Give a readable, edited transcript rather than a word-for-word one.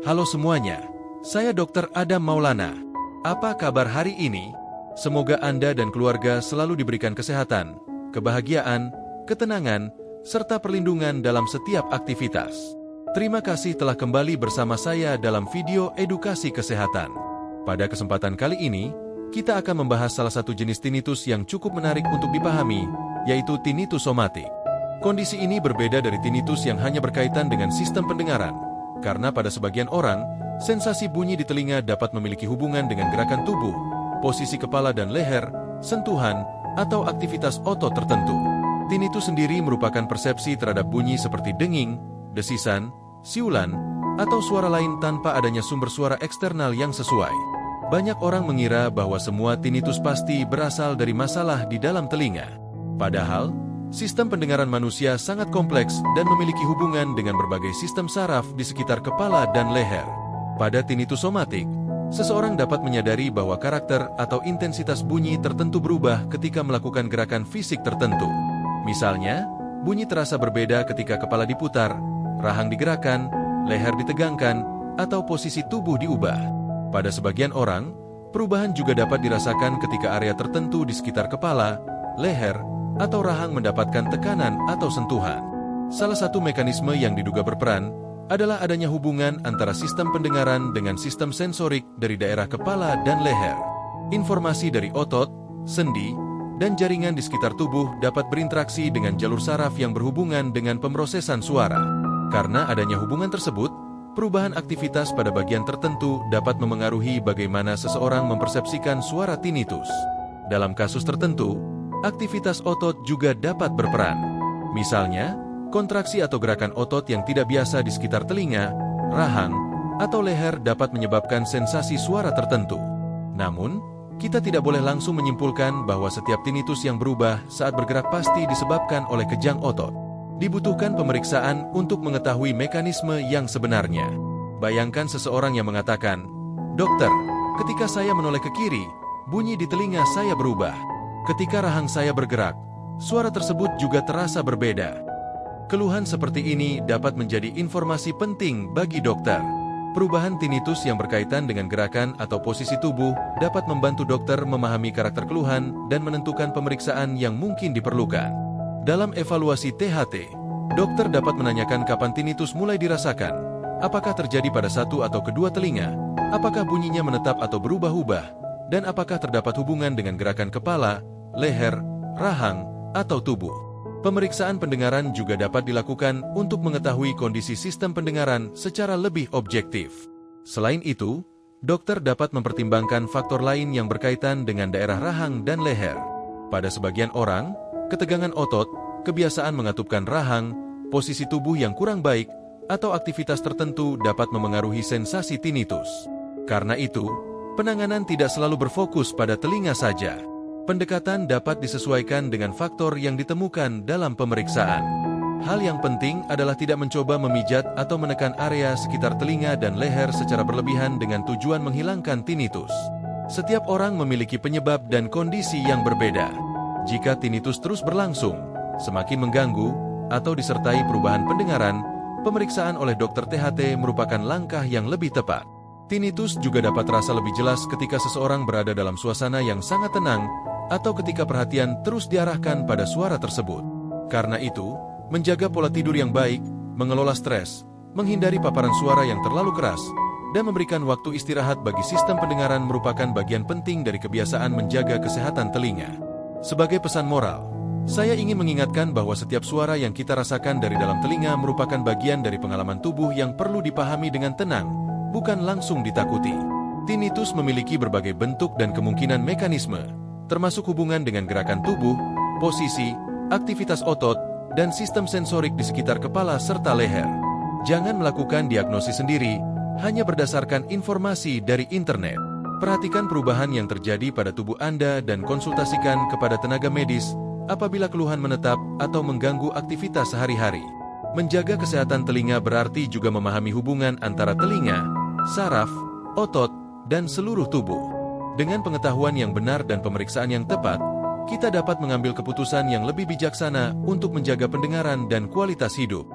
Halo semuanya, saya Dr. Adam Maulana. Apa kabar hari ini? Semoga Anda dan keluarga selalu diberikan kesehatan, kebahagiaan, ketenangan, serta perlindungan dalam setiap aktivitas. Terima kasih telah kembali bersama saya dalam video edukasi kesehatan. Pada kesempatan kali ini, kita akan membahas salah satu jenis tinnitus yang cukup menarik untuk dipahami, yaitu tinnitus somatik. Kondisi ini berbeda dari tinnitus yang hanya berkaitan dengan sistem pendengaran, karena pada sebagian orang, sensasi bunyi di telinga dapat memiliki hubungan dengan gerakan tubuh, posisi kepala dan leher, sentuhan, atau aktivitas otot tertentu. Tinnitus sendiri merupakan persepsi terhadap bunyi seperti denging, desisan, siulan, atau suara lain tanpa adanya sumber suara eksternal yang sesuai. Banyak orang mengira bahwa semua tinnitus pasti berasal dari masalah di dalam telinga. Padahal, sistem pendengaran manusia sangat kompleks dan memiliki hubungan dengan berbagai sistem saraf di sekitar kepala dan leher. Pada tinnitus somatik, seseorang dapat menyadari bahwa karakter atau intensitas bunyi tertentu berubah ketika melakukan gerakan fisik tertentu. Misalnya, bunyi terasa berbeda ketika kepala diputar, rahang digerakkan, leher ditegangkan, atau posisi tubuh diubah. Pada sebagian orang, perubahan juga dapat dirasakan ketika area tertentu di sekitar kepala, leher, atau rahang mendapatkan tekanan atau sentuhan. Salah satu mekanisme yang diduga berperan adalah adanya hubungan antara sistem pendengaran dengan sistem sensorik dari daerah kepala dan leher. Informasi dari otot, sendi, dan jaringan di sekitar tubuh dapat berinteraksi dengan jalur saraf yang berhubungan dengan pemrosesan suara. Karena adanya hubungan tersebut, perubahan aktivitas pada bagian tertentu dapat memengaruhi bagaimana seseorang mempersepsikan suara tinnitus. Dalam kasus tertentu, aktivitas otot juga dapat berperan. Misalnya, kontraksi atau gerakan otot yang tidak biasa di sekitar telinga, rahang, atau leher dapat menyebabkan sensasi suara tertentu. Namun, kita tidak boleh langsung menyimpulkan bahwa setiap tinnitus yang berubah saat bergerak pasti disebabkan oleh kejang otot. Dibutuhkan pemeriksaan untuk mengetahui mekanisme yang sebenarnya. Bayangkan seseorang yang mengatakan, "Dokter, ketika saya menoleh ke kiri, bunyi di telinga saya berubah. Ketika rahang saya bergerak, suara tersebut juga terasa berbeda." Keluhan seperti ini dapat menjadi informasi penting bagi dokter. Perubahan tinnitus yang berkaitan dengan gerakan atau posisi tubuh dapat membantu dokter memahami karakter keluhan dan menentukan pemeriksaan yang mungkin diperlukan. Dalam evaluasi THT, dokter dapat menanyakan kapan tinnitus mulai dirasakan, apakah terjadi pada satu atau kedua telinga, apakah bunyinya menetap atau berubah-ubah, dan apakah terdapat hubungan dengan gerakan kepala, leher, rahang, atau tubuh. Pemeriksaan pendengaran juga dapat dilakukan untuk mengetahui kondisi sistem pendengaran secara lebih objektif. Selain itu, dokter dapat mempertimbangkan faktor lain yang berkaitan dengan daerah rahang dan leher. Pada sebagian orang, ketegangan otot, kebiasaan mengatupkan rahang, posisi tubuh yang kurang baik, atau aktivitas tertentu dapat memengaruhi sensasi tinnitus. Karena itu, penanganan tidak selalu berfokus pada telinga saja. Pendekatan dapat disesuaikan dengan faktor yang ditemukan dalam pemeriksaan. Hal yang penting adalah tidak mencoba memijat atau menekan area sekitar telinga dan leher secara berlebihan dengan tujuan menghilangkan tinnitus. Setiap orang memiliki penyebab dan kondisi yang berbeda. Jika tinnitus terus berlangsung, semakin mengganggu, atau disertai perubahan pendengaran, pemeriksaan oleh dokter THT merupakan langkah yang lebih tepat. Tinnitus juga dapat terasa lebih jelas ketika seseorang berada dalam suasana yang sangat tenang, atau ketika perhatian terus diarahkan pada suara tersebut. Karena itu, menjaga pola tidur yang baik, mengelola stres, menghindari paparan suara yang terlalu keras, dan memberikan waktu istirahat bagi sistem pendengaran merupakan bagian penting dari kebiasaan menjaga kesehatan telinga. Sebagai pesan moral, saya ingin mengingatkan bahwa setiap suara yang kita rasakan dari dalam telinga merupakan bagian dari pengalaman tubuh yang perlu dipahami dengan tenang, bukan langsung ditakuti. Tinnitus memiliki berbagai bentuk dan kemungkinan mekanisme, termasuk hubungan dengan gerakan tubuh, posisi, aktivitas otot, dan sistem sensorik di sekitar kepala serta leher. Jangan melakukan diagnosis sendiri, hanya berdasarkan informasi dari internet. Perhatikan perubahan yang terjadi pada tubuh Anda dan konsultasikan kepada tenaga medis apabila keluhan menetap atau mengganggu aktivitas sehari-hari. Menjaga kesehatan telinga berarti juga memahami hubungan antara telinga, saraf, otot, dan seluruh tubuh. Dengan pengetahuan yang benar dan pemeriksaan yang tepat, kita dapat mengambil keputusan yang lebih bijaksana untuk menjaga pendengaran dan kualitas hidup.